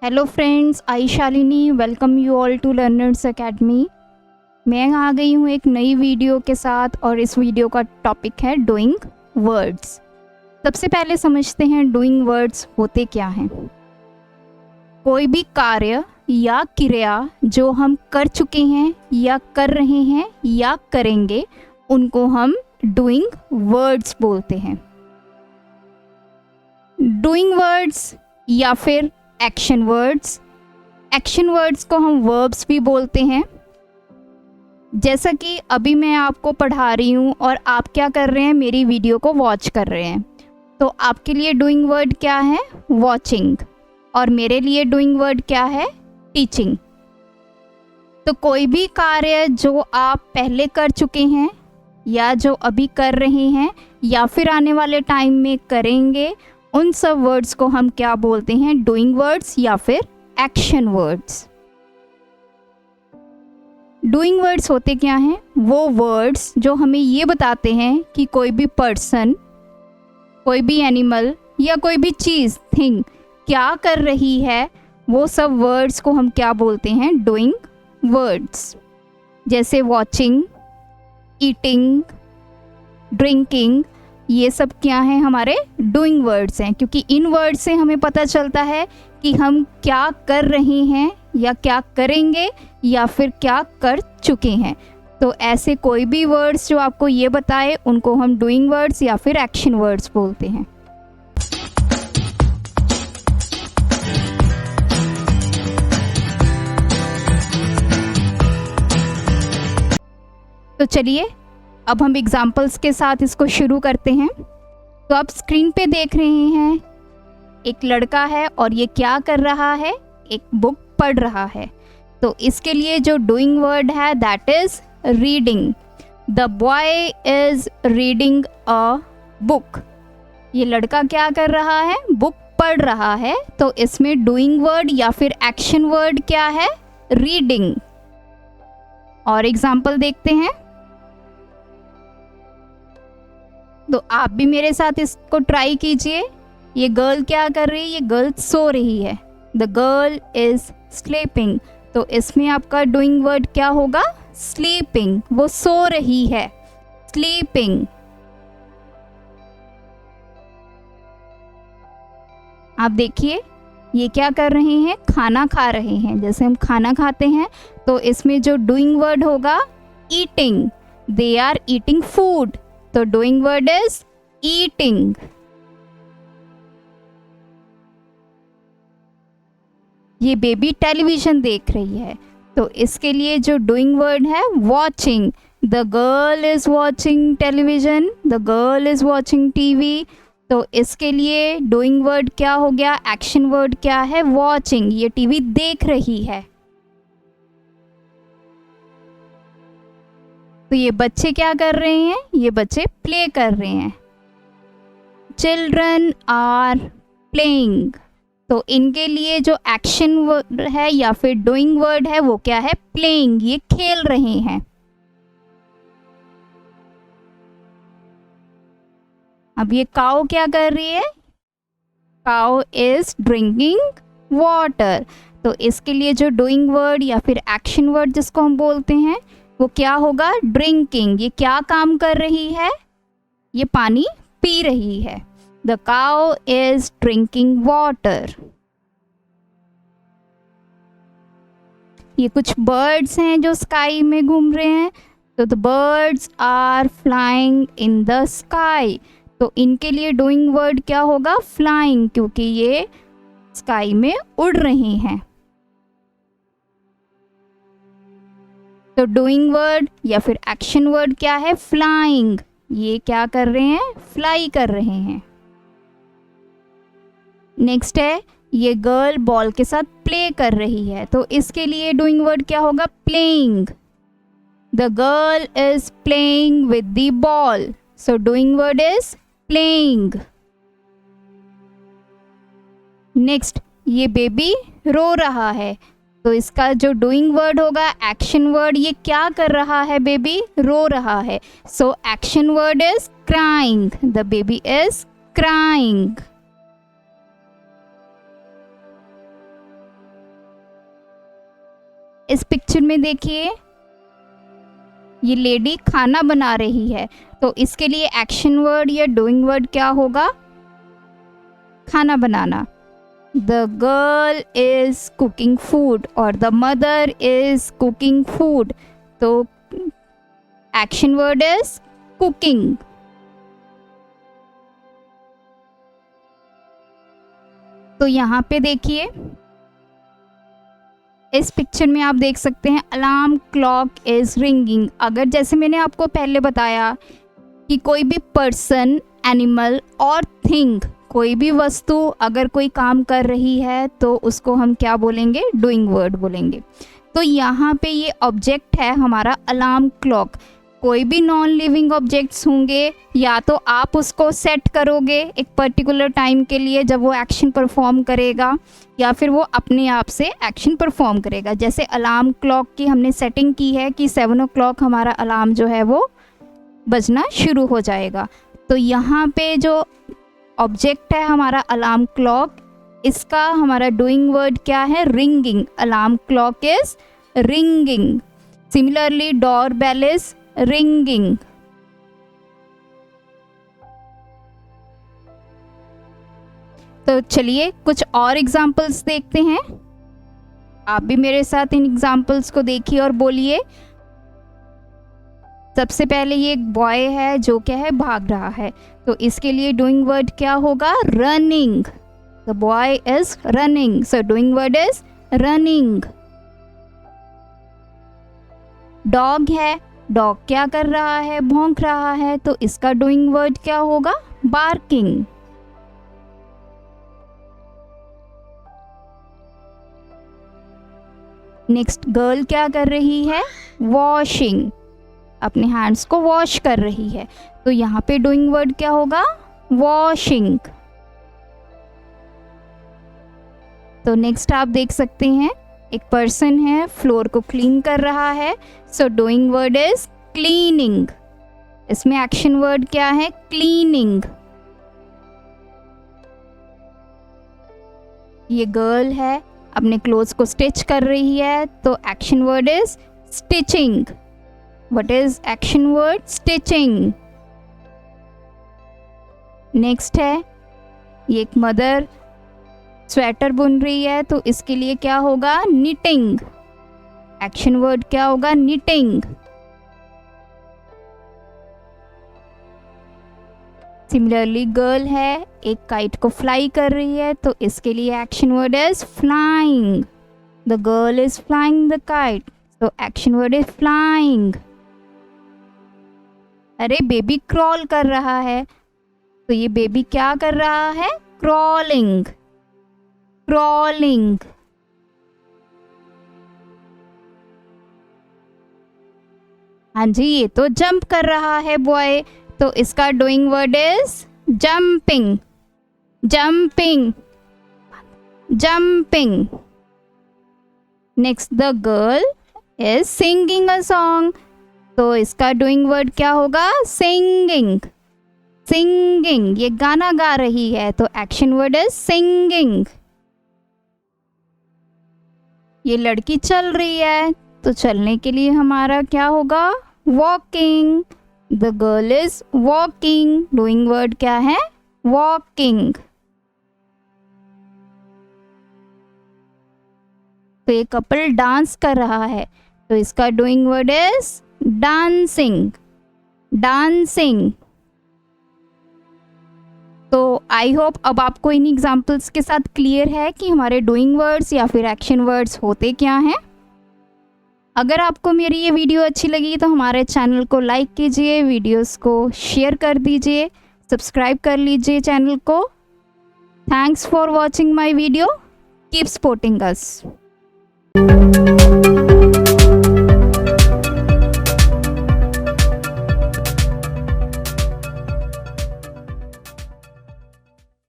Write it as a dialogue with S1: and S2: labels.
S1: Hello friends, I Shalini welcome you all to learners academy. मैं आ गई हूँ एक नई वीडियो के साथ और इस वीडियो का टॉपिक है डूइंग वर्ड्स। सबसे पहले समझते हैं डूइंग वर्ड्स होते क्या हैं। कोई भी कार्य या क्रिया जो हम कर चुके हैं या कर रहे हैं या करेंगे उनको हम डूइंग वर्ड्स बोलते हैं। डूइंग वर्ड्स या फिर एक्शन वर्ड्स। एक्शन वर्ड्स को हम वर्ब्स भी बोलते हैं। जैसा कि अभी मैं आपको पढ़ा रही हूँ और आप क्या कर रहे हैं, मेरी वीडियो को वॉच कर रहे हैं, तो आपके लिए डूइंग वर्ड क्या है, वॉचिंग, और मेरे लिए डूइंग वर्ड क्या है, टीचिंग। तो कोई भी कार्य जो आप पहले कर चुके हैं या जो अभी कर रहे हैं या फिर आने वाले टाइम में करेंगे, उन सब वर्ड्स को हम क्या बोलते हैं, डूइंग वर्ड्स या फिर एक्शन वर्ड्स। डूइंग वर्ड्स होते क्या हैं, वो वर्ड्स जो हमें ये बताते हैं कि कोई भी पर्सन, कोई भी एनिमल या कोई भी चीज़, थिंग क्या कर रही है, वो सब वर्ड्स को हम क्या बोलते हैं, डूइंग वर्ड्स। जैसे वॉचिंग, ईटिंग, ड्रिंकिंग, ये सब क्या हैं, हमारे डूइंग वर्ड्स हैं, क्योंकि इन वर्ड्स से हमें पता चलता है कि हम क्या कर रहे हैं या क्या करेंगे या फिर क्या कर चुके हैं। तो ऐसे कोई भी वर्ड्स जो आपको ये बताए उनको हम डूइंग वर्ड्स या फिर एक्शन वर्ड्स बोलते हैं। तो चलिए अब हम एग्जाम्पल्स के साथ इसको शुरू करते हैं। तो आप स्क्रीन पे देख रहे हैं एक लड़का है और ये क्या कर रहा है, एक बुक पढ़ रहा है। तो इसके लिए जो डूइंग वर्ड है that is reading. The boy is reading a book. ये लड़का क्या कर रहा है, बुक पढ़ रहा है। तो इसमें डूइंग वर्ड या फिर एक्शन वर्ड क्या है, रीडिंग। और एग्जाम्पल देखते हैं। तो आप भी मेरे साथ इसको ट्राई कीजिए। ये गर्ल क्या कर रही है, ये गर्ल सो रही है। The girl is sleeping. तो इसमें आपका डूइंग वर्ड क्या होगा, स्लीपिंग। वो सो रही है, स्लीपिंग। आप देखिए ये क्या कर रहे हैं, खाना खा रहे हैं। जैसे हम खाना खाते हैं तो इसमें जो डूइंग वर्ड होगा, eating. They are eating food. तो डूइंग वर्ड इज ईटिंग। ये बेबी टेलीविजन देख रही है। तो इसके लिए जो डूइंग वर्ड है, watching. The girl is watching television. The girl is watching TV. तो इसके लिए डूइंग वर्ड क्या हो गया, एक्शन वर्ड क्या है, वॉचिंग। ये टीवी देख रही है। तो ये बच्चे क्या कर रहे हैं, ये बच्चे प्ले कर रहे हैं। Children are playing. तो इनके लिए जो एक्शन वर्ड है या फिर डूइंग वर्ड है वो क्या है, प्लेइंग। ये खेल रहे हैं। अब ये काऊ क्या कर रही है, काऊ इज ड्रिंकिंग वाटर। तो इसके लिए जो डूइंग वर्ड या फिर एक्शन वर्ड जिसको हम बोलते हैं वो क्या होगा, ड्रिंकिंग। ये क्या काम कर रही है, ये पानी पी रही है। The cow is drinking water. ये कुछ बर्ड्स हैं जो स्काई में घूम रहे हैं। तो the birds are flying in the sky. तो इनके लिए डूइंग वर्ड क्या होगा, फ्लाइंग, क्योंकि ये स्काई में उड़ रहे हैं। तो डूइंग वर्ड या फिर एक्शन वर्ड क्या है, फ्लाइंग। ये क्या कर रहे हैं, फ्लाई कर रहे हैं। नेक्स्ट है, ये गर्ल बॉल के साथ प्ले कर रही है। तो इसके लिए डूइंग वर्ड क्या होगा, playing. The girl is playing with the ball. So doing word is playing. Next, ये बेबी रो रहा है। तो इसका जो डूइंग वर्ड होगा, एक्शन वर्ड, ये क्या कर रहा है, बेबी रो रहा है। So action word is crying. The baby is crying. इस पिक्चर में देखिए, ये लेडी खाना बना रही है, तो इसके लिए एक्शन वर्ड या डूइंग वर्ड क्या होगा? खाना बनाना। The girl is cooking food और the mother is cooking food, तो एक्शन वर्ड इज कुकिंग। तो यहाँ पे देखिए, इस पिक्चर में आप देख सकते हैं अलार्म क्लॉक इज रिंगिंग। अगर जैसे मैंने आपको पहले बताया कि कोई भी पर्सन, एनिमल और थिंग, कोई भी वस्तु अगर कोई काम कर रही है तो उसको हम क्या बोलेंगे? डूइंग वर्ड बोलेंगे। तो यहाँ पे ये ऑब्जेक्ट है हमारा अलार्म क्लॉक। कोई भी नॉन लिविंग ऑब्जेक्ट्स होंगे, या तो आप उसको सेट करोगे एक पर्टिकुलर टाइम के लिए जब वो एक्शन परफॉर्म करेगा, या फिर वो अपने आप से एक्शन परफॉर्म करेगा। जैसे अलार्म क्लॉक की हमने सेटिंग की है कि 7 o'clock हमारा अलार्म जो है वो बजना शुरू हो जाएगा। तो यहाँ पे जो ऑब्जेक्ट है हमारा अलार्म क्लॉक, इसका हमारा डूइंग वर्ड क्या है? Ringing. Alarm clock is ringing. Similarly door bell is ringing. तो चलिए कुछ और एग्जाम्पल्स देखते हैं। आप भी मेरे साथ इन एग्जाम्पल्स को देखिए और बोलिए। सबसे पहले ये एक बॉय है जो क्या है? भाग रहा है, तो इसके लिए डूइंग वर्ड क्या होगा? Running. The boy is running, so doing word is running. Dog है, डॉग क्या कर रहा है? भौंक रहा है, तो इसका डूइंग वर्ड क्या होगा? बार्किंग। नेक्स्ट, गर्ल क्या कर रही है? वॉशिंग। अपने हैंड्स को वॉश कर रही है, तो यहाँ पे डूइंग वर्ड क्या होगा? वॉशिंग। तो नेक्स्ट आप देख सकते हैं, एक पर्सन है, फ्लोर को क्लीन कर रहा है, so doing word is cleaning. इसमें एक्शन वर्ड क्या है? क्लीनिंग। ये गर्ल है, अपने क्लोथ्स को स्टिच कर रही है, तो action word is stitching. What is action word? Stitching. Next है, ये एक मदर स्वेटर बुन रही है, तो इसके लिए क्या होगा? निटिंग। एक्शन वर्ड क्या होगा? निटिंग। सिमिलरली गर्ल है, एक काइट को फ्लाई कर रही है, तो इसके लिए action word is flying. The girl is flying the kite, तो एक्शन वर्ड इज फ्लाइंग। अरे बेबी क्रॉल कर रहा है, तो ये बेबी क्या कर रहा है? क्रॉलिंग। क्रॉलिंग। हाँ जी, ये तो जंप कर रहा है बॉय, तो इसका doing word is jumping. Jumping. Jumping. Next, the girl is singing a song, तो इसका डूइंग वर्ड क्या होगा? सिंगिंग। सिंगिंग, ये गाना गा रही है, तो एक्शन वर्ड इज सिंगिंग। ये लड़की चल रही है, तो चलने के लिए हमारा क्या होगा? Walking. The girl is walking, doing word क्या है? वॉकिंग। तो ये कपल डांस कर रहा है, तो इसका doing word is dancing. Dancing. तो आई होप अब आपको इन एग्जाम्पल्स के साथ क्लियर है कि हमारे डूइंग वर्ड्स या फिर एक्शन वर्ड्स होते क्या हैं। अगर आपको मेरी ये वीडियो अच्छी लगी तो हमारे चैनल को लाइक कीजिए, वीडियोस को शेयर कर दीजिए, सब्सक्राइब कर लीजिए चैनल को। Thanks for watching my video. Keep supporting us.